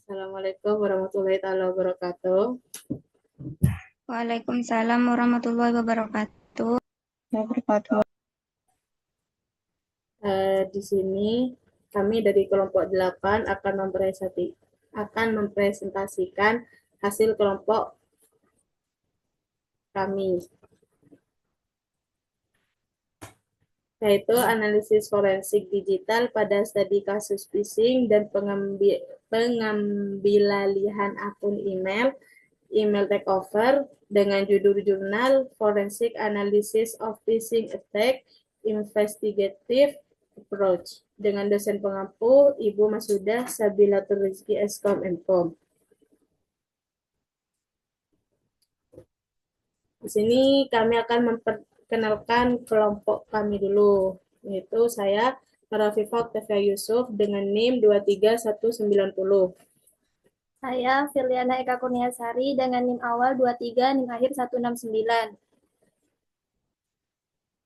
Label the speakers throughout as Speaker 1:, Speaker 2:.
Speaker 1: Assalamualaikum warahmatullahi taala wabarakatuh.
Speaker 2: Waalaikumsalam warahmatullahi wabarakatuh.
Speaker 1: Di sini kami dari kelompok 8 akan mempresentasikan hasil kelompok kami, yaitu analisis forensik digital pada studi kasus phishing dan pengambilalihan akun email takeover dengan judul jurnal Forensic Analysis of Phishing Attack Investigative Approach dengan dosen pengampu Ibu Masudah Sabilatul Rizki Eskom Enkom. Di sini kami akan memperkenalkan kelompok kami dulu, yaitu saya Rafifah Tefia Yusuf dengan NIM 23190.
Speaker 3: Saya Filiana Eka Kurniasari dengan NIM awal 23, NIM akhir 169.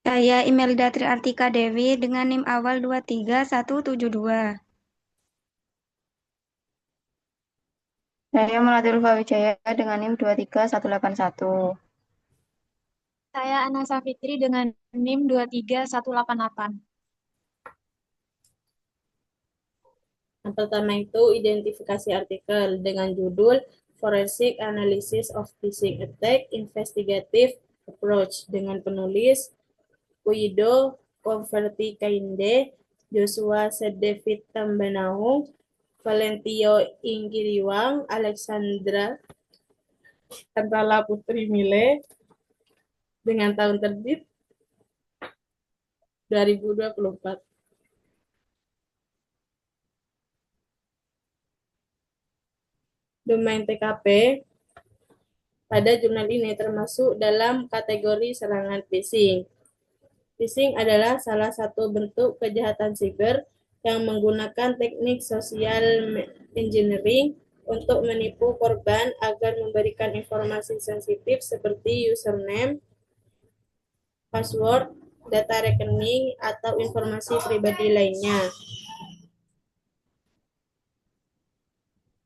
Speaker 2: Saya Imelda Triartika Dewi dengan NIM awal 23172.
Speaker 4: Saya Melati Ulfa Wijaya dengan NIM 23181.
Speaker 3: Saya Anasa Fitri dengan NIM 23188.
Speaker 1: Yang pertama itu identifikasi artikel dengan judul Forensic Analysis of Phishing Attack Investigative Approach dengan penulis Wido Convertikainde, Joshua Sedevit Tambanahung, Valentio Inggiriwang, Alexandra Kantala Putri Mile dengan tahun terbit 2024. Domain TKP pada jurnal ini termasuk dalam kategori serangan phishing. Phishing adalah salah satu bentuk kejahatan siber yang menggunakan teknik social engineering untuk menipu korban agar memberikan informasi sensitif seperti username, password, data rekening, atau informasi pribadi lainnya.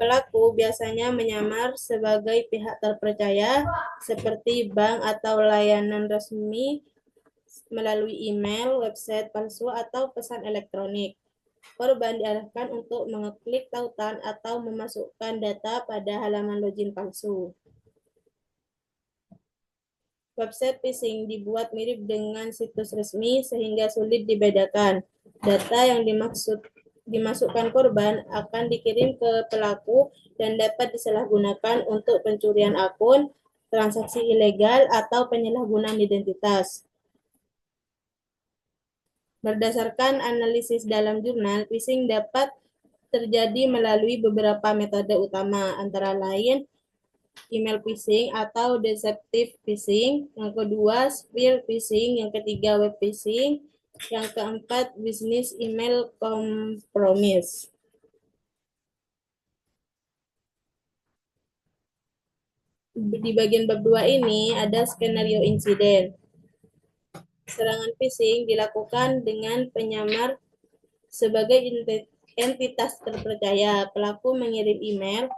Speaker 1: Pelaku biasanya menyamar sebagai pihak terpercaya seperti bank atau layanan resmi melalui email, website palsu, atau pesan elektronik. Korban diarahkan untuk mengeklik tautan atau memasukkan data pada halaman login palsu. Website phishing dibuat mirip dengan situs resmi sehingga sulit dibedakan. Data yang dimasukkan korban akan dikirim ke pelaku dan dapat disalahgunakan untuk pencurian akun, transaksi ilegal, atau penyalahgunaan identitas. Berdasarkan analisis dalam jurnal, phishing dapat terjadi melalui beberapa metode utama, antara lain email phishing atau deceptive phishing, yang kedua spear phishing, yang ketiga web phishing, yang keempat business email compromise. Di bagian bab 2 ini ada skenario insiden. Serangan phishing dilakukan dengan penyamar sebagai entitas terpercaya. Pelaku mengirim email,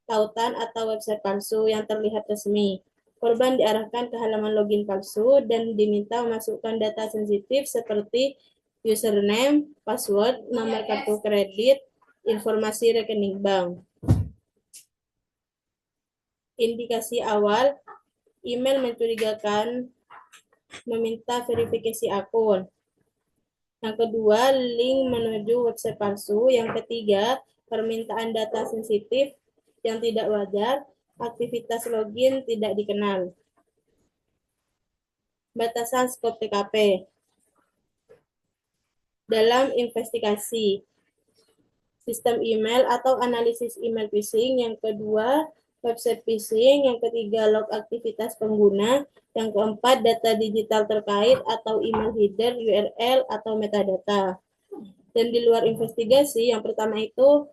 Speaker 1: tautan, atau website palsu yang terlihat resmi. Korban diarahkan ke halaman login palsu dan diminta memasukkan data sensitif seperti username, password, nomor kartu kredit, informasi rekening bank. Indikasi awal, email mencurigakan meminta verifikasi akun. Yang kedua, link menuju website palsu. Yang ketiga, permintaan data sensitif yang tidak wajar, aktivitas login tidak dikenal. Batasan skop TKP. Dalam investigasi sistem email atau analisis email phishing, yang kedua, website phishing, yang ketiga, log aktivitas pengguna, yang keempat, data digital terkait atau email header, URL, atau metadata. Dan di luar investigasi, yang pertama itu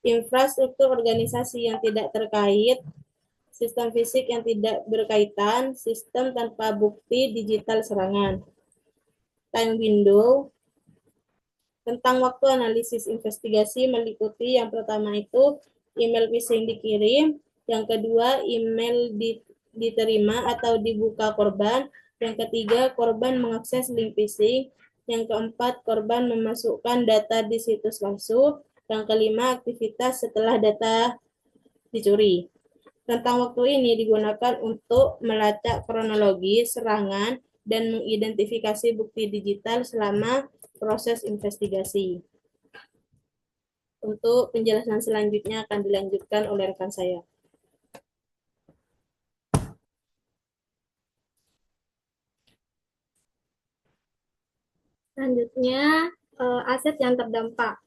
Speaker 1: infrastruktur organisasi yang tidak terkait, sistem fisik yang tidak berkaitan, sistem tanpa bukti digital serangan. Time window, Tentang waktu analisis investigasi meliputi yang pertama itu email phishing dikirim, yang kedua email diterima atau dibuka korban, yang ketiga korban mengakses link phishing, yang keempat korban memasukkan data di situs palsu, yang kelima aktivitas setelah data dicuri. Rentang waktu ini digunakan untuk melacak kronologi serangan dan mengidentifikasi bukti digital selama proses investigasi. Untuk penjelasan selanjutnya akan dilanjutkan oleh rekan saya.
Speaker 3: Selanjutnya, aset yang terdampak.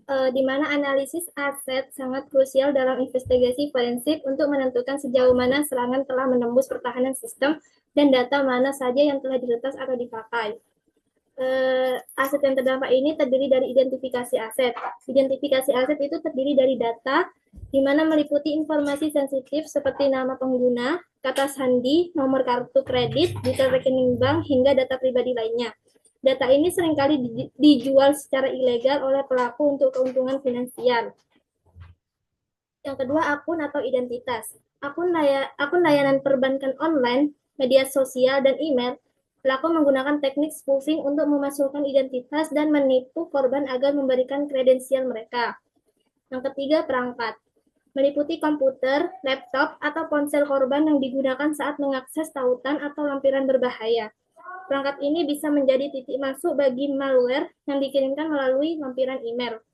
Speaker 3: Di mana analisis aset sangat krusial dalam investigasi forensik untuk menentukan sejauh mana serangan telah menembus pertahanan sistem dan data mana saja yang telah diretas atau dipakai. Aset yang terdampak ini terdiri dari identifikasi aset. Identifikasi aset itu terdiri dari data di mana meliputi informasi sensitif seperti nama pengguna, kata sandi, nomor kartu kredit, detail rekening bank, hingga data pribadi lainnya. Data ini seringkali dijual secara ilegal oleh pelaku untuk keuntungan finansial. Yang kedua, akun atau identitas. Akun layanan perbankan online, media sosial, dan email. Pelaku menggunakan teknik spoofing untuk memasukkan identitas dan menipu korban agar memberikan kredensial mereka. Yang ketiga, perangkat. Meliputi komputer, laptop, atau ponsel korban yang digunakan saat mengakses tautan atau lampiran berbahaya. Perangkat ini bisa menjadi titik masuk bagi malware yang dikirimkan melalui lampiran email.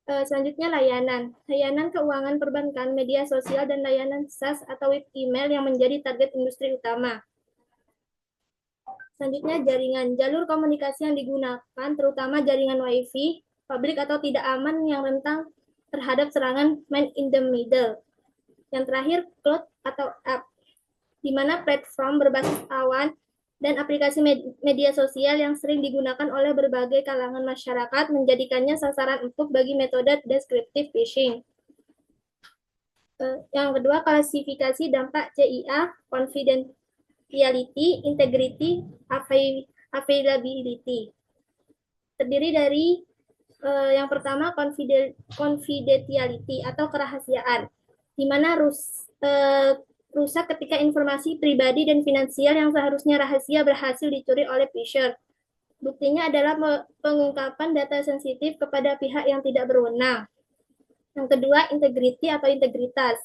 Speaker 3: Selanjutnya, layanan. Layanan keuangan perbankan, media sosial, dan layanan SaaS atau web email yang menjadi target industri utama. Selanjutnya, jaringan. Jalur komunikasi yang digunakan terutama jaringan Wi-Fi, publik atau tidak aman yang rentan terhadap serangan man in the middle. Yang terakhir, cloud atau app, di mana platform berbasis awan dan aplikasi media sosial yang sering digunakan oleh berbagai kalangan masyarakat menjadikannya sasaran empuk bagi metode descriptive phishing. Yang kedua, klasifikasi dampak CIA, confidentiality, integrity, availability. Terdiri dari yang pertama confidentiality atau kerahasiaan, di mana rusak ketika informasi pribadi dan finansial yang seharusnya rahasia berhasil dicuri oleh phisher. Buktinya adalah pengungkapan data sensitif kepada pihak yang tidak berwenang. Yang kedua, integrity atau integritas.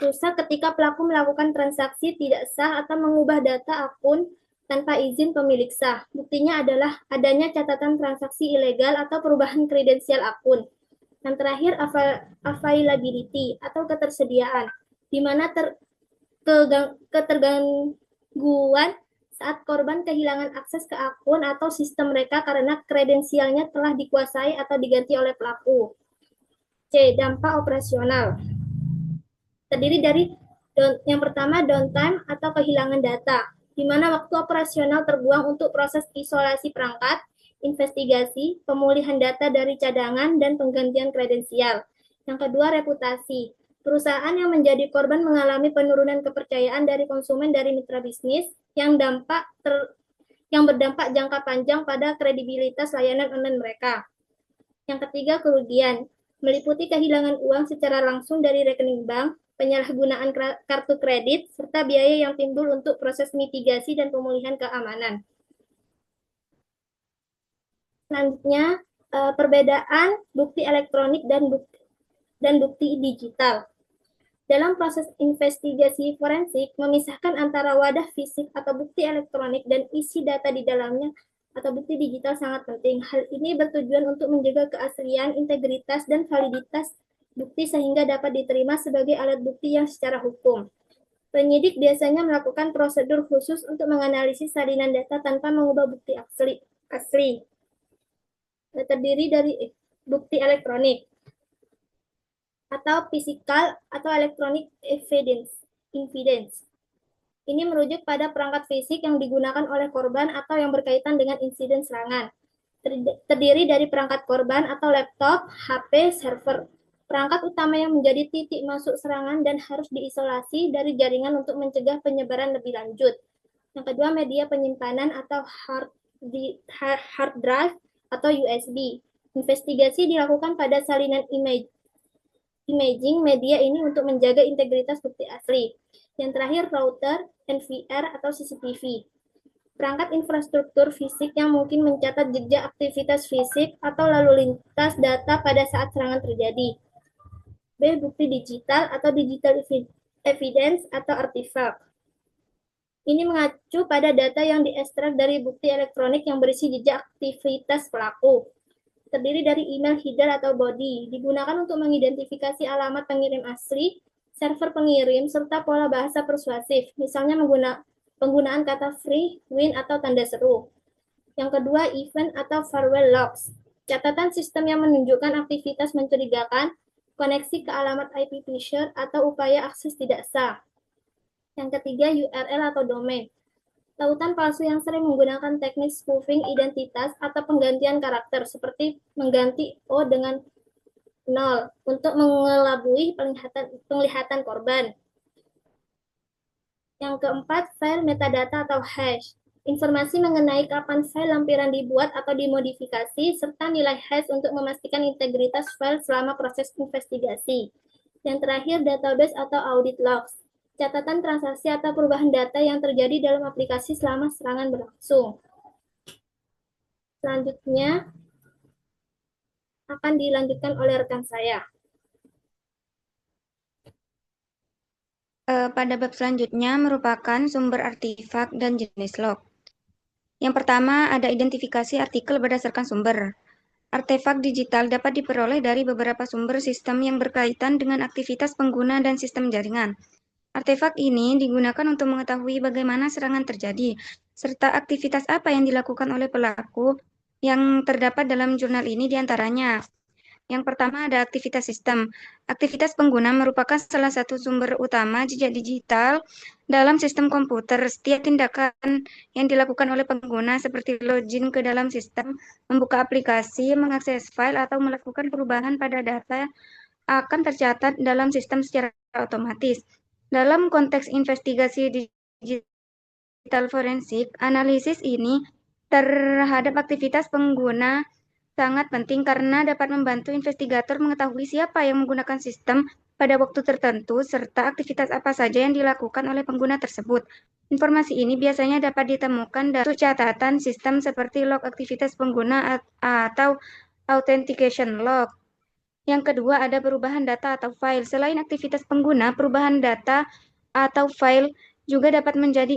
Speaker 3: Rusak ketika pelaku melakukan transaksi tidak sah atau mengubah data akun tanpa izin pemilik sah. Buktinya adalah adanya catatan transaksi ilegal atau perubahan kredensial akun. Yang terakhir, availability atau ketersediaan, di mana ketergangguan saat korban kehilangan akses ke akun atau sistem mereka karena kredensialnya telah dikuasai atau diganti oleh pelaku. C. Dampak operasional. Terdiri dari yang pertama, downtime atau kehilangan data, di mana waktu operasional terbuang untuk proses isolasi perangkat, investigasi, pemulihan data dari cadangan, dan penggantian kredensial. Yang kedua, reputasi. Perusahaan yang menjadi korban mengalami penurunan kepercayaan dari konsumen dari mitra bisnis yang berdampak jangka panjang pada kredibilitas layanan online mereka. Yang ketiga, kerugian. Meliputi kehilangan uang secara langsung dari rekening bank, penyalahgunaan kartu kredit, serta biaya yang timbul untuk proses mitigasi dan pemulihan keamanan. Selanjutnya, perbedaan bukti elektronik dan bukti digital. Dalam proses investigasi forensik, memisahkan antara wadah fisik atau bukti elektronik dan isi data di dalamnya atau bukti digital sangat penting. Hal ini bertujuan untuk menjaga keaslian, integritas, dan validitas bukti sehingga dapat diterima sebagai alat bukti yang secara hukum. Penyidik biasanya melakukan prosedur khusus untuk menganalisis salinan data tanpa mengubah bukti asli. Terdiri dari bukti elektronik atau physical atau electronic evidence. Ini merujuk pada perangkat fisik yang digunakan oleh korban atau yang berkaitan dengan insiden serangan. Terdiri dari perangkat korban atau laptop, HP, server. Perangkat utama yang menjadi titik masuk serangan dan harus diisolasi dari jaringan untuk mencegah penyebaran lebih lanjut. Yang kedua, media penyimpanan atau hard drive, atau USB. Investigasi dilakukan pada salinan imaging media ini untuk menjaga integritas bukti asli. Yang terakhir, router, NVR, atau CCTV. Perangkat infrastruktur fisik yang mungkin mencatat jejak aktivitas fisik atau lalu lintas data pada saat serangan terjadi. B. Bukti digital atau digital evidence atau artifak. Ini mengacu pada data yang diekstrak dari bukti elektronik yang berisi jejak aktivitas pelaku. Terdiri dari email header atau body, digunakan untuk mengidentifikasi alamat pengirim asli, server pengirim, serta pola bahasa persuasif, misalnya penggunaan kata free, win, atau tanda seru. Yang kedua, event atau firewall logs, catatan sistem yang menunjukkan aktivitas mencurigakan, koneksi ke alamat IP phisher, atau upaya akses tidak sah. Yang ketiga, URL atau domain, tautan palsu yang sering menggunakan teknik spoofing identitas atau penggantian karakter, seperti mengganti O dengan 0 untuk mengelabui penglihatan korban. Yang keempat, file metadata atau hash, informasi mengenai kapan file lampiran dibuat atau dimodifikasi, serta nilai hash untuk memastikan integritas file selama proses investigasi. Yang terakhir, database atau audit logs, catatan transaksi atau perubahan data yang terjadi dalam aplikasi selama serangan berlangsung. Selanjutnya akan dilanjutkan oleh rekan saya.
Speaker 2: Pada bab selanjutnya merupakan sumber artifak dan jenis log. Yang pertama ada identifikasi artikel berdasarkan sumber. Artefak digital dapat diperoleh dari beberapa sumber sistem yang berkaitan dengan aktivitas pengguna dan sistem jaringan. Artefak ini digunakan untuk mengetahui bagaimana serangan terjadi, serta aktivitas apa yang dilakukan oleh pelaku yang terdapat dalam jurnal ini diantaranya. Yang pertama ada aktivitas sistem. Aktivitas pengguna merupakan salah satu sumber utama jejak digital dalam sistem komputer. Setiap tindakan yang dilakukan oleh pengguna seperti login ke dalam sistem, membuka aplikasi, mengakses file, atau melakukan perubahan pada data akan tercatat dalam sistem secara otomatis. Dalam konteks investigasi digital forensik, analisis ini terhadap aktivitas pengguna sangat penting karena dapat membantu investigator mengetahui siapa yang menggunakan sistem pada waktu tertentu serta aktivitas apa saja yang dilakukan oleh pengguna tersebut. Informasi ini biasanya dapat ditemukan dari catatan sistem seperti log aktivitas pengguna atau authentication log. Yang kedua ada perubahan data atau file. Selain aktivitas pengguna, perubahan data atau file juga dapat menjadi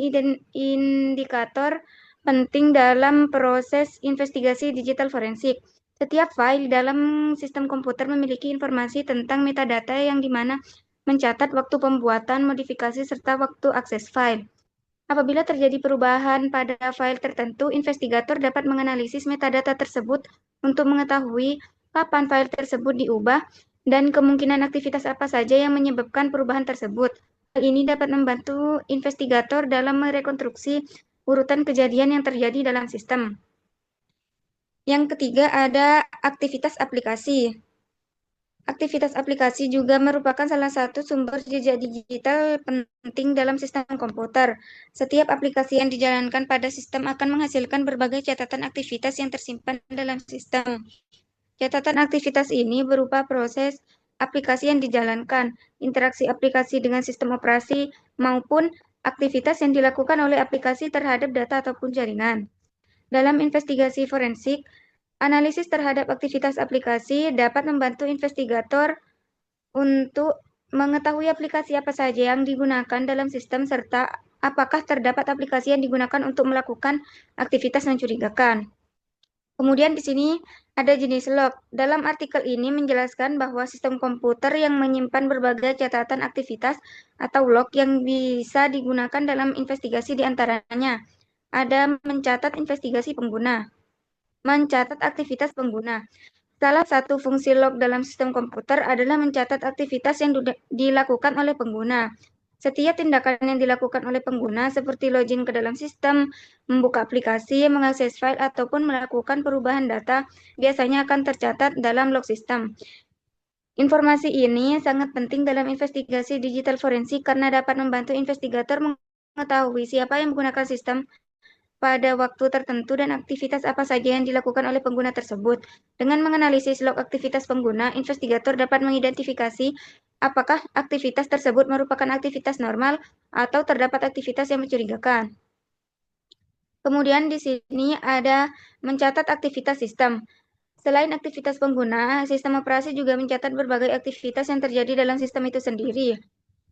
Speaker 2: indikator penting dalam proses investigasi digital forensik. Setiap file dalam sistem komputer memiliki informasi tentang metadata yang dimana mencatat waktu pembuatan, modifikasi, serta waktu akses file. Apabila terjadi perubahan pada file tertentu, investigator dapat menganalisis metadata tersebut untuk mengetahui kapan file tersebut diubah dan kemungkinan aktivitas apa saja yang menyebabkan perubahan tersebut. Hal ini dapat membantu investigator dalam merekonstruksi urutan kejadian yang terjadi dalam sistem. Yang ketiga ada aktivitas aplikasi. Aktivitas aplikasi juga merupakan salah satu sumber jejak digital penting dalam sistem komputer. Setiap aplikasi yang dijalankan pada sistem akan menghasilkan berbagai catatan aktivitas yang tersimpan dalam sistem. Catatan aktivitas ini berupa proses aplikasi yang dijalankan, interaksi aplikasi dengan sistem operasi, maupun aktivitas yang dilakukan oleh aplikasi terhadap data ataupun jaringan. Dalam investigasi forensik, analisis terhadap aktivitas aplikasi dapat membantu investigator untuk mengetahui aplikasi apa saja yang digunakan dalam sistem serta apakah terdapat aplikasi yang digunakan untuk melakukan aktivitas mencurigakan. Kemudian di sini ada jenis log. Dalam artikel ini menjelaskan bahwa sistem komputer yang menyimpan berbagai catatan aktivitas atau log yang bisa digunakan dalam investigasi diantaranya ada mencatat investigasi pengguna, mencatat aktivitas pengguna. Salah satu fungsi log dalam sistem komputer adalah mencatat aktivitas yang dilakukan oleh pengguna. Setiap tindakan yang dilakukan oleh pengguna seperti login ke dalam sistem, membuka aplikasi, mengakses file, ataupun melakukan perubahan data biasanya akan tercatat dalam log sistem. Informasi ini sangat penting dalam investigasi digital forensik karena dapat membantu investigator mengetahui siapa yang menggunakan sistem pada waktu tertentu dan aktivitas apa saja yang dilakukan oleh pengguna tersebut. Dengan menganalisis log aktivitas pengguna, investigator dapat mengidentifikasi apakah aktivitas tersebut merupakan aktivitas normal atau terdapat aktivitas yang mencurigakan. Kemudian di sini ada mencatat aktivitas sistem. Selain aktivitas pengguna, sistem operasi juga mencatat berbagai aktivitas yang terjadi dalam sistem itu sendiri.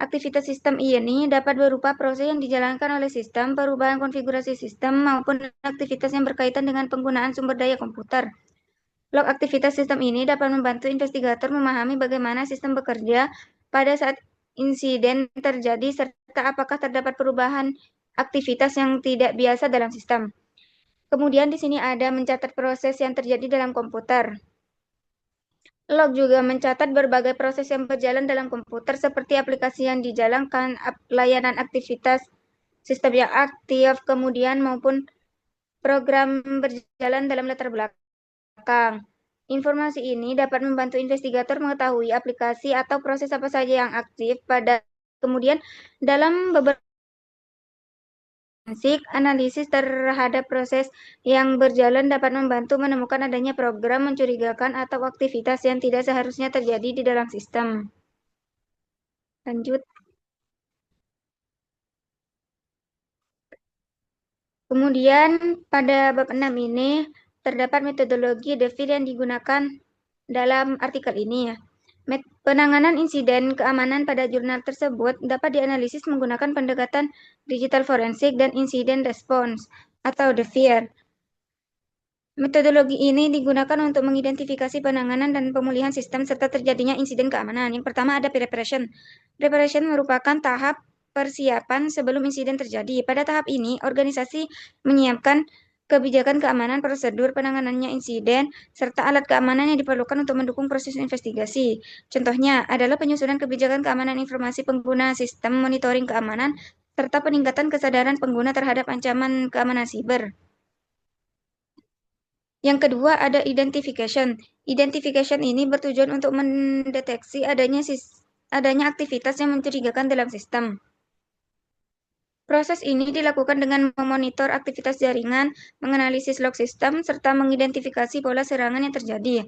Speaker 2: Aktivitas sistem ini dapat berupa proses yang dijalankan oleh sistem, perubahan konfigurasi sistem, maupun aktivitas yang berkaitan dengan penggunaan sumber daya komputer. Log aktivitas sistem ini dapat membantu investigator memahami bagaimana sistem bekerja pada saat insiden terjadi, serta apakah terdapat perubahan aktivitas yang tidak biasa dalam sistem. Kemudian di sini ada mencatat proses yang terjadi dalam komputer. Log juga mencatat berbagai proses yang berjalan dalam komputer seperti aplikasi yang dijalankan, layanan aktivitas sistem yang aktif, kemudian maupun program berjalan dalam latar belakang. Informasi ini dapat membantu investigator mengetahui aplikasi atau proses apa saja yang aktif kemudian dalam beberapa analisis terhadap proses yang berjalan dapat membantu menemukan adanya program mencurigakan atau aktivitas yang tidak seharusnya terjadi di dalam sistem. Lanjut. Kemudian pada bab 6 ini terdapat metodologi DEVIL yang digunakan dalam artikel ini. Penanganan insiden keamanan pada jurnal tersebut dapat dianalisis menggunakan pendekatan digital forensik dan insiden response atau DEVIL. Metodologi ini digunakan untuk mengidentifikasi penanganan dan pemulihan sistem serta terjadinya insiden keamanan. Yang pertama ada preparation. Preparation merupakan tahap persiapan sebelum insiden terjadi. Pada tahap ini, organisasi menyiapkan kebijakan keamanan, prosedur penanganannya insiden, serta alat keamanan yang diperlukan untuk mendukung proses investigasi. Contohnya adalah penyusunan kebijakan keamanan informasi pengguna, sistem monitoring keamanan, serta peningkatan kesadaran pengguna terhadap ancaman keamanan siber. Yang kedua ada identification. Identification ini bertujuan untuk mendeteksi adanya aktivitas yang mencurigakan dalam sistem. Proses ini dilakukan dengan memonitor aktivitas jaringan, menganalisis log sistem, serta mengidentifikasi pola serangan yang terjadi.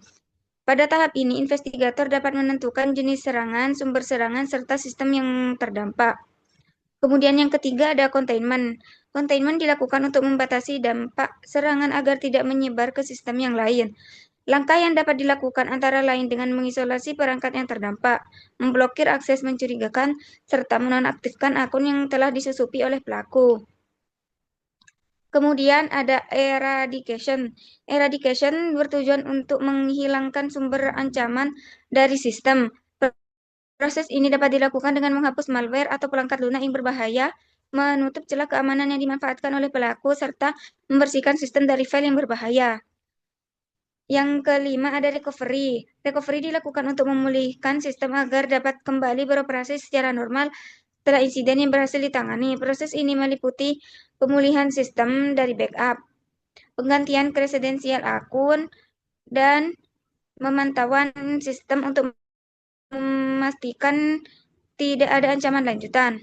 Speaker 2: Pada tahap ini, investigator dapat menentukan jenis serangan, sumber serangan, serta sistem yang terdampak. Kemudian yang ketiga ada containment. Containment dilakukan untuk membatasi dampak serangan agar tidak menyebar ke sistem yang lain. Langkah yang dapat dilakukan antara lain dengan mengisolasi perangkat yang terdampak, memblokir akses mencurigakan, serta menonaktifkan akun yang telah disusupi oleh pelaku. Kemudian ada eradication. Eradication bertujuan untuk menghilangkan sumber ancaman dari sistem. Proses ini dapat dilakukan dengan menghapus malware atau perangkat lunak yang berbahaya, menutup celah keamanan yang dimanfaatkan oleh pelaku, serta membersihkan sistem dari file yang berbahaya. Yang kelima ada recovery. Recovery dilakukan untuk memulihkan sistem agar dapat kembali beroperasi secara normal setelah insiden yang berhasil ditangani. Proses ini meliputi pemulihan sistem dari backup, penggantian kredensial akun, dan pemantauan sistem untuk memastikan tidak ada ancaman lanjutan.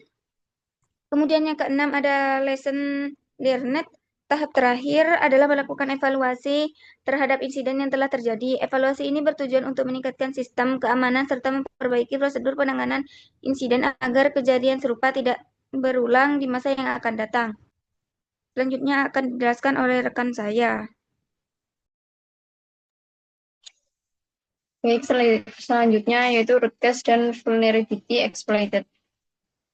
Speaker 2: Kemudian yang keenam ada lesson learned. Tahap terakhir adalah melakukan evaluasi terhadap insiden yang telah terjadi. Evaluasi ini bertujuan untuk meningkatkan sistem keamanan serta memperbaiki prosedur penanganan insiden agar kejadian serupa tidak berulang di masa yang akan datang. Selanjutnya akan dijelaskan oleh rekan saya.
Speaker 4: Baik, selanjutnya yaitu root cause dan vulnerability exploited.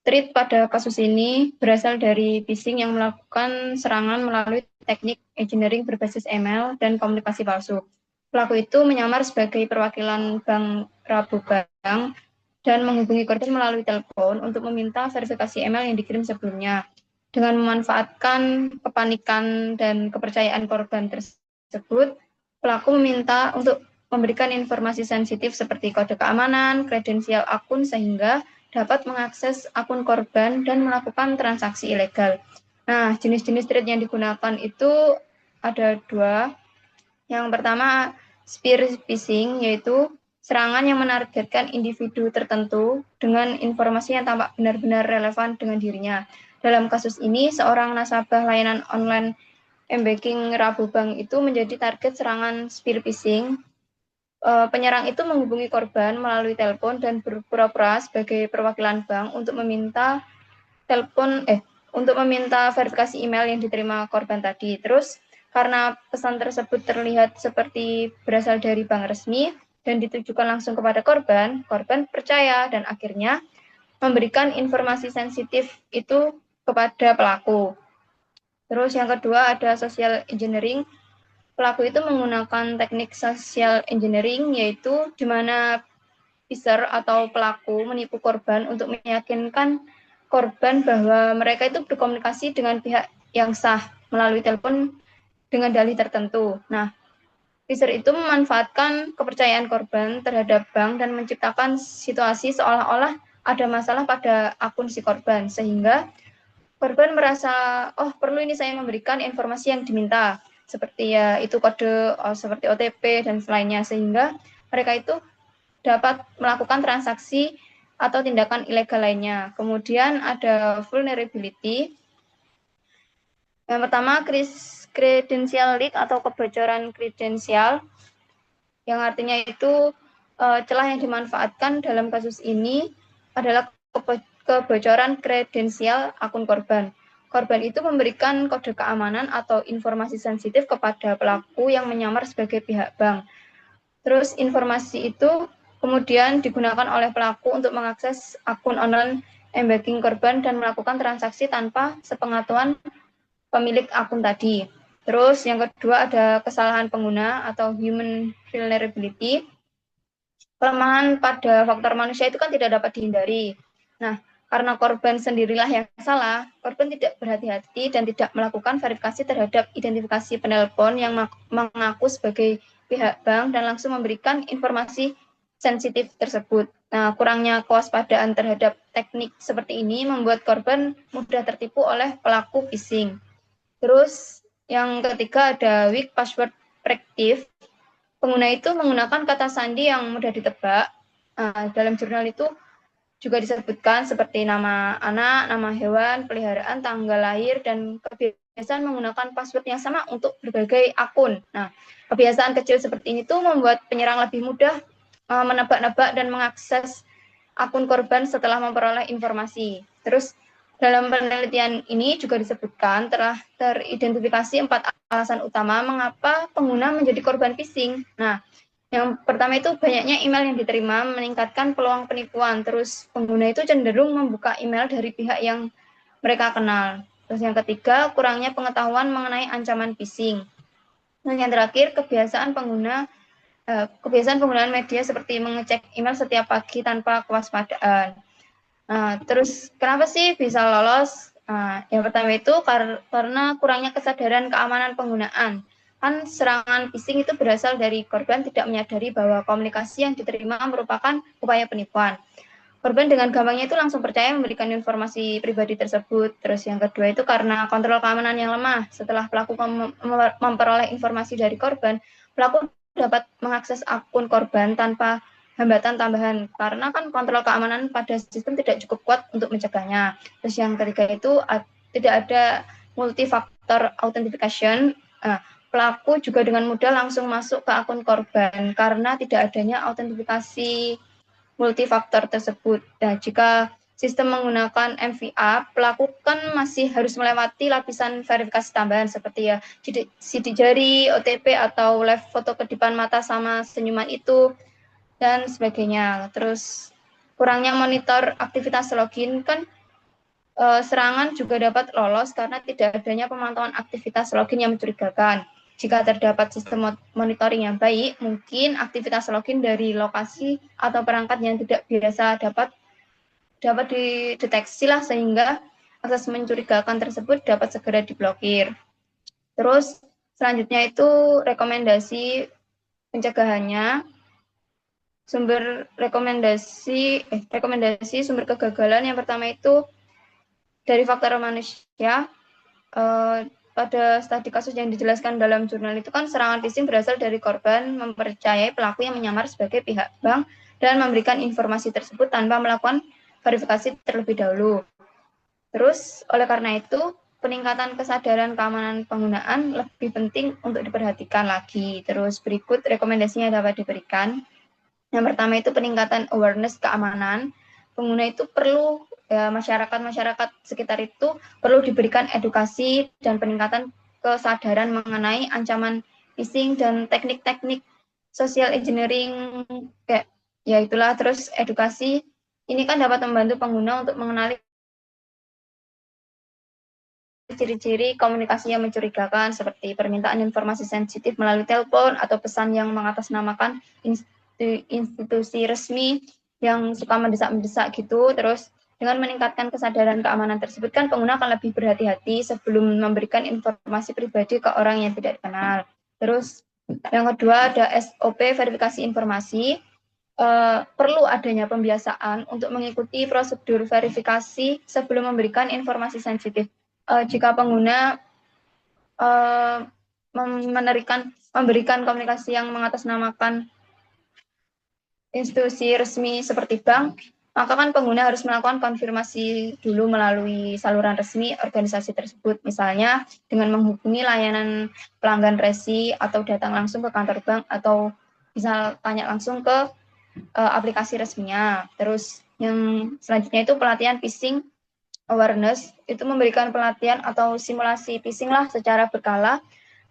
Speaker 4: Threat pada kasus ini berasal dari phishing yang melakukan serangan melalui teknik engineering berbasis email dan komunikasi palsu. Pelaku itu menyamar sebagai perwakilan bank Rabobank dan menghubungi korban melalui telepon untuk meminta verifikasi email yang dikirim sebelumnya. Dengan memanfaatkan kepanikan dan kepercayaan korban tersebut, pelaku meminta untuk memberikan informasi sensitif seperti kode keamanan, kredensial akun sehingga dapat mengakses akun korban dan melakukan transaksi ilegal. Nah, jenis-jenis threat yang digunakan itu ada dua. Yang pertama, spear phishing, yaitu serangan yang menargetkan individu tertentu dengan informasi yang tampak benar-benar relevan dengan dirinya. Dalam kasus ini, seorang nasabah layanan online M-Banking Rabobank itu menjadi target serangan spear phishing. Penyerang itu menghubungi korban melalui telepon dan berpura-pura sebagai perwakilan bank untuk meminta verifikasi email yang diterima korban tadi. Terus karena pesan tersebut terlihat seperti berasal dari bank resmi dan ditujukan langsung kepada korban percaya dan akhirnya memberikan informasi sensitif itu kepada pelaku. Terus yang kedua ada social engineering. Pelaku itu menggunakan teknik social engineering, yaitu di mana phisher atau pelaku menipu korban untuk meyakinkan korban bahwa mereka itu berkomunikasi dengan pihak yang sah melalui telepon dengan dalih tertentu. Nah, phisher itu memanfaatkan kepercayaan korban terhadap bank dan menciptakan situasi seolah-olah ada masalah pada akun si korban, sehingga korban merasa, oh perlu ini saya memberikan informasi yang diminta, seperti ya itu kode seperti OTP dan selainnya, sehingga mereka itu dapat melakukan transaksi atau tindakan ilegal lainnya. Kemudian ada vulnerability. Yang pertama, credential leak atau kebocoran kredensial, yang artinya itu celah yang dimanfaatkan dalam kasus ini adalah kebocoran kredensial akun korban. Korban itu memberikan kode keamanan atau informasi sensitif kepada pelaku yang menyamar sebagai pihak bank. Terus informasi itu kemudian digunakan oleh pelaku untuk mengakses akun online M-Banking korban dan melakukan transaksi tanpa sepengetahuan pemilik akun tadi. Terus yang kedua ada kesalahan pengguna atau human vulnerability. Kelemahan pada faktor manusia itu kan tidak dapat dihindari. Nah, karena korban sendirilah yang salah, korban tidak berhati-hati dan tidak melakukan verifikasi terhadap identifikasi penelpon yang mengaku sebagai pihak bank dan langsung memberikan informasi sensitif tersebut. Nah, kurangnya kewaspadaan terhadap teknik seperti ini membuat korban mudah tertipu oleh pelaku phishing. Terus yang ketiga ada weak password practice. Pengguna itu menggunakan kata sandi yang mudah ditebak. Dalam jurnal itu juga disebutkan seperti nama anak, nama hewan, peliharaan, tanggal lahir, dan kebiasaan menggunakan password yang sama untuk berbagai akun. Nah, kebiasaan kecil seperti ini tuh membuat penyerang lebih mudah menebak-nebak dan mengakses akun korban setelah memperoleh informasi. Terus dalam penelitian ini juga disebutkan telah teridentifikasi 4 alasan utama mengapa pengguna menjadi korban phishing. Nah, yang pertama itu banyaknya email yang diterima meningkatkan peluang penipuan. Terus pengguna itu cenderung membuka email dari pihak yang mereka kenal. Terus yang ketiga, kurangnya pengetahuan mengenai ancaman phishing. Dan yang terakhir, kebiasaan penggunaan media seperti mengecek email setiap pagi tanpa kewaspadaan. Terus kenapa sih bisa lolos? Yang pertama itu karena kurangnya kesadaran keamanan penggunaan. Kan serangan phishing itu berasal dari korban tidak menyadari bahwa komunikasi yang diterima merupakan upaya penipuan. Korban dengan gampangnya itu langsung percaya memberikan informasi pribadi tersebut. Terus yang kedua itu karena kontrol keamanan yang lemah. Setelah pelaku memperoleh informasi dari korban, pelaku dapat mengakses akun korban tanpa hambatan tambahan. Karena kan kontrol keamanan pada sistem tidak cukup kuat untuk mencegahnya. Terus yang ketiga itu tidak ada multifaktor authentication. Pelaku juga dengan mudah langsung masuk ke akun korban karena tidak adanya autentifikasi multifaktor tersebut. Nah, jika sistem menggunakan MVA, pelaku kan masih harus melewati lapisan verifikasi tambahan seperti ya sidik jari, OTP, atau live foto kedipan mata sama senyuman itu, dan sebagainya. Terus kurangnya monitor aktivitas login kan serangan juga dapat lolos karena tidak adanya pemantauan aktivitas login yang mencurigakan. Jika terdapat sistem monitoring yang baik, mungkin aktivitas login dari lokasi atau perangkat yang tidak biasa dapat dideteksi lah, sehingga akses mencurigakan tersebut dapat segera diblokir. Terus selanjutnya itu rekomendasi pencegahannya. Rekomendasi sumber kegagalan yang pertama itu dari faktor manusia. Pada studi kasus yang dijelaskan dalam jurnal itu kan serangan phishing berasal dari korban mempercayai pelaku yang menyamar sebagai pihak bank dan memberikan informasi tersebut tanpa melakukan verifikasi terlebih dahulu. Terus oleh karena itu peningkatan kesadaran keamanan penggunaan lebih penting untuk diperhatikan lagi. Terus berikut rekomendasinya dapat diberikan. Yang pertama itu peningkatan awareness keamanan. Pengguna itu perlu, masyarakat sekitar itu perlu diberikan edukasi dan peningkatan kesadaran mengenai ancaman phishing dan teknik-teknik social engineering, kayak ya itulah. Terus edukasi ini kan dapat membantu pengguna untuk mengenali ciri-ciri komunikasi yang mencurigakan seperti permintaan informasi sensitif melalui telepon atau pesan yang mengatasnamakan institusi resmi yang suka mendesak-mendesak gitu. Terus dengan meningkatkan kesadaran keamanan tersebut kan pengguna akan lebih berhati-hati sebelum memberikan informasi pribadi ke orang yang tidak dikenal. Terus yang kedua ada SOP verifikasi informasi. Perlu adanya pembiasaan untuk mengikuti prosedur verifikasi sebelum memberikan informasi sensitif. Jika pengguna memberikan komunikasi yang mengatasnamakan institusi resmi seperti bank, maka kan pengguna harus melakukan konfirmasi dulu melalui saluran resmi organisasi tersebut, misalnya dengan menghubungi layanan pelanggan resi atau datang langsung ke kantor bank atau bisa tanya langsung ke aplikasi resminya. Terus yang selanjutnya itu pelatihan phishing awareness, itu memberikan pelatihan atau simulasi phishing lah secara berkala,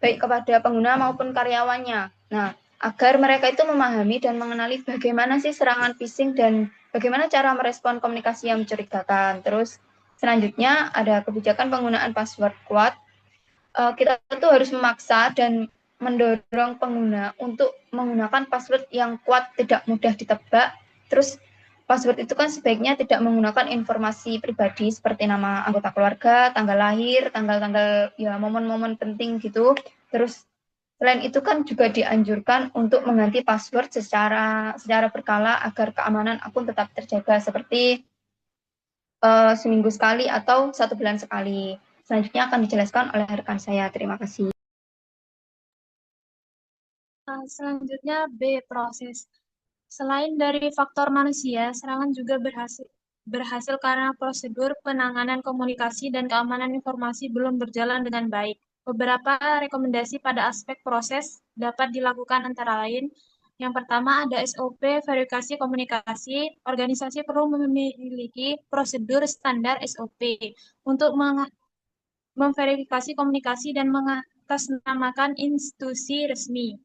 Speaker 4: baik kepada pengguna maupun karyawannya. Nah, agar mereka itu memahami dan mengenali bagaimana sih serangan phishing dan bagaimana cara merespon komunikasi yang mencurigakan. Terus selanjutnya ada kebijakan penggunaan password kuat. Kita tentu harus memaksa dan mendorong pengguna untuk menggunakan password yang kuat, tidak mudah ditebak. Terus password itu kan sebaiknya tidak menggunakan informasi pribadi seperti nama anggota keluarga, tanggal lahir, tanggal-tanggal ya momen-momen penting gitu. Terus selain itu kan juga dianjurkan untuk mengganti password secara berkala agar keamanan akun tetap terjaga, seperti seminggu sekali atau 1 bulan sekali. Selanjutnya akan dijelaskan oleh rekan saya. Terima kasih.
Speaker 5: Selanjutnya B, proses. Selain dari faktor manusia, serangan juga berhasil karena prosedur penanganan komunikasi dan keamanan informasi belum berjalan dengan baik. Beberapa rekomendasi pada aspek proses dapat dilakukan antara lain. Yang pertama ada SOP verifikasi komunikasi. Organisasi perlu memiliki prosedur standar SOP untuk memverifikasi komunikasi dan mengatasnamakan institusi resmi,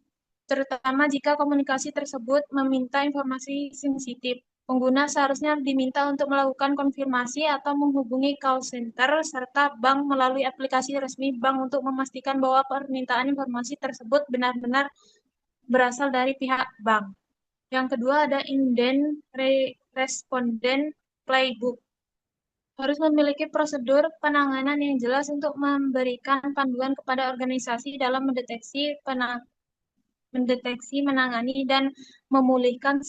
Speaker 5: terutama jika komunikasi tersebut meminta informasi sensitif. Pengguna seharusnya diminta untuk melakukan konfirmasi atau menghubungi call center serta bank melalui aplikasi resmi bank untuk memastikan bahwa permintaan informasi tersebut benar-benar berasal dari pihak bank. Yang kedua ada indent respondent playbook. Harus memiliki prosedur penanganan yang jelas untuk memberikan panduan kepada organisasi dalam mendeteksi, menangani, dan memulihkan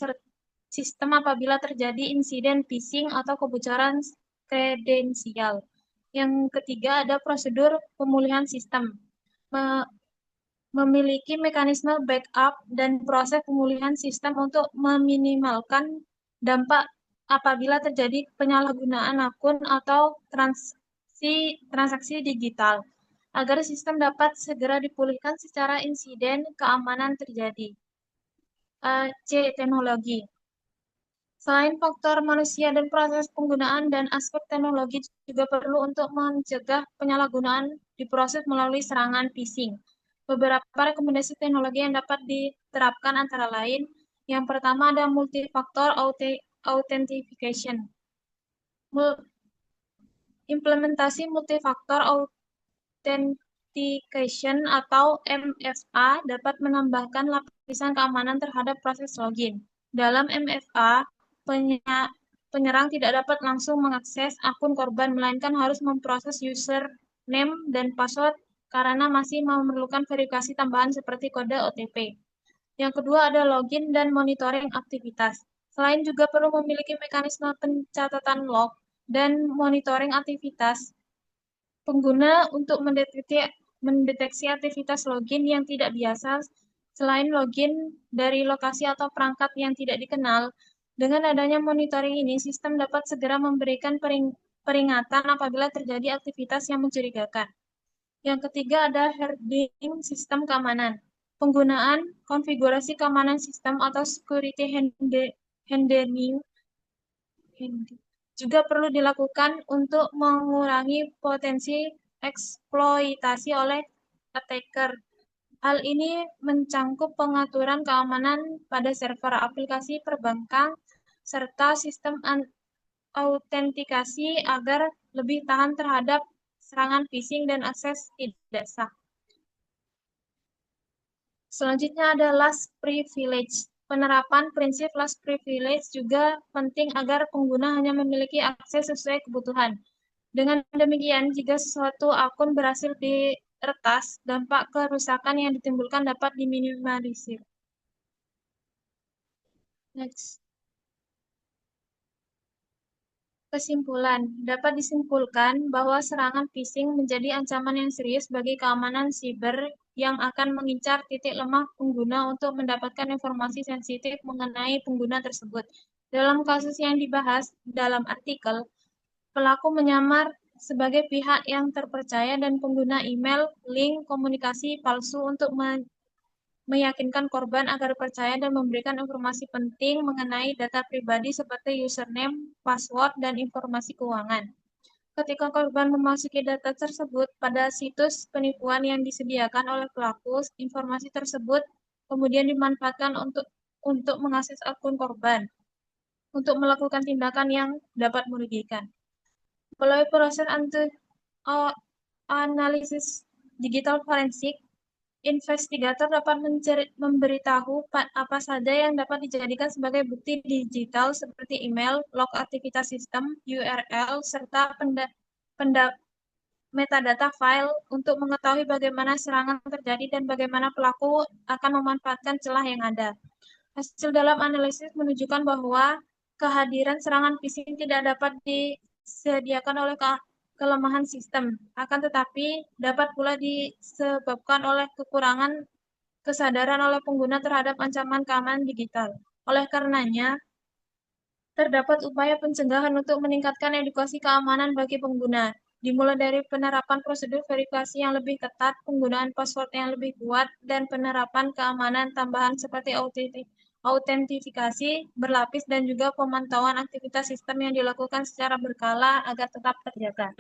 Speaker 5: sistem apabila terjadi insiden phishing atau kebocoran kredensial. Yang ketiga ada prosedur pemulihan sistem. Memiliki mekanisme backup dan proses pemulihan sistem untuk meminimalkan dampak apabila terjadi penyalahgunaan akun atau transaksi digital, agar sistem dapat segera dipulihkan secara insiden keamanan terjadi. C. Teknologi. Selain faktor manusia dan proses penggunaan dan aspek teknologi juga perlu untuk mencegah penyalahgunaan di proses melalui serangan phishing. Beberapa rekomendasi teknologi yang dapat diterapkan antara lain, yang pertama ada multifaktor authentication. Implementasi multifaktor authentication atau MFA dapat menambahkan lapisan keamanan terhadap proses login. Dalam MFA, penyerang tidak dapat langsung mengakses akun korban, melainkan harus memproses username dan password karena masih memerlukan verifikasi tambahan seperti kode OTP. Yang kedua ada login dan monitoring aktivitas. Selain juga perlu memiliki mekanisme pencatatan log dan monitoring aktivitas pengguna untuk mendeteksi aktivitas login yang tidak biasa. Selain login dari lokasi atau perangkat yang tidak dikenal, dengan adanya monitoring ini, sistem dapat segera memberikan peringatan apabila terjadi aktivitas yang mencurigakan. Yang ketiga ada herding sistem keamanan. Penggunaan konfigurasi keamanan sistem atau security handling juga perlu dilakukan untuk mengurangi potensi eksploitasi oleh attacker. Hal ini mencangkup pengaturan keamanan pada server aplikasi perbankan serta sistem autentikasi agar lebih tahan terhadap serangan phishing dan akses tidak sah. Selanjutnya ada last privilege. Penerapan prinsip last privilege juga penting agar pengguna hanya memiliki akses sesuai kebutuhan. Dengan demikian, jika suatu akun berhasil diretas, dampak kerusakan yang ditimbulkan dapat diminimalisir. Next. Kesimpulan, dapat disimpulkan bahwa serangan phishing menjadi ancaman yang serius bagi keamanan siber yang akan mengincar titik lemah pengguna untuk mendapatkan informasi sensitif mengenai pengguna tersebut. Dalam kasus yang dibahas dalam artikel, pelaku menyamar sebagai pihak yang terpercaya dan pengguna email, link, komunikasi palsu untuk meyakinkan korban agar percaya dan memberikan informasi penting mengenai data pribadi seperti username, password, dan informasi keuangan. Ketika korban memasuki data tersebut pada situs penipuan yang disediakan oleh pelaku, informasi tersebut kemudian dimanfaatkan untuk mengakses akun korban untuk melakukan tindakan yang dapat merugikan. Melalui proses analisis digital forensik, investigator dapat memberitahu apa saja yang dapat dijadikan sebagai bukti digital seperti email, log aktivitas sistem, URL, serta metadata file untuk mengetahui bagaimana serangan terjadi dan bagaimana pelaku akan memanfaatkan celah yang ada. Hasil dalam analisis menunjukkan bahwa kehadiran serangan phishing tidak dapat disediakan oleh kelemahan sistem, akan tetapi dapat pula disebabkan oleh kekurangan kesadaran oleh pengguna terhadap ancaman keamanan digital. Oleh karenanya, terdapat upaya pencegahan untuk meningkatkan edukasi keamanan bagi pengguna, dimulai dari penerapan prosedur verifikasi yang lebih ketat, penggunaan password yang lebih kuat, dan penerapan keamanan tambahan seperti autentifikasi berlapis dan juga pemantauan aktivitas sistem yang dilakukan secara berkala agar tetap terjaga.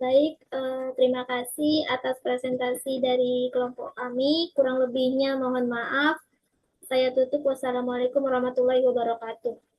Speaker 3: Baik, terima kasih atas presentasi dari kelompok kami. Kurang lebihnya mohon maaf. Saya tutup. Wassalamualaikum warahmatullahi wabarakatuh.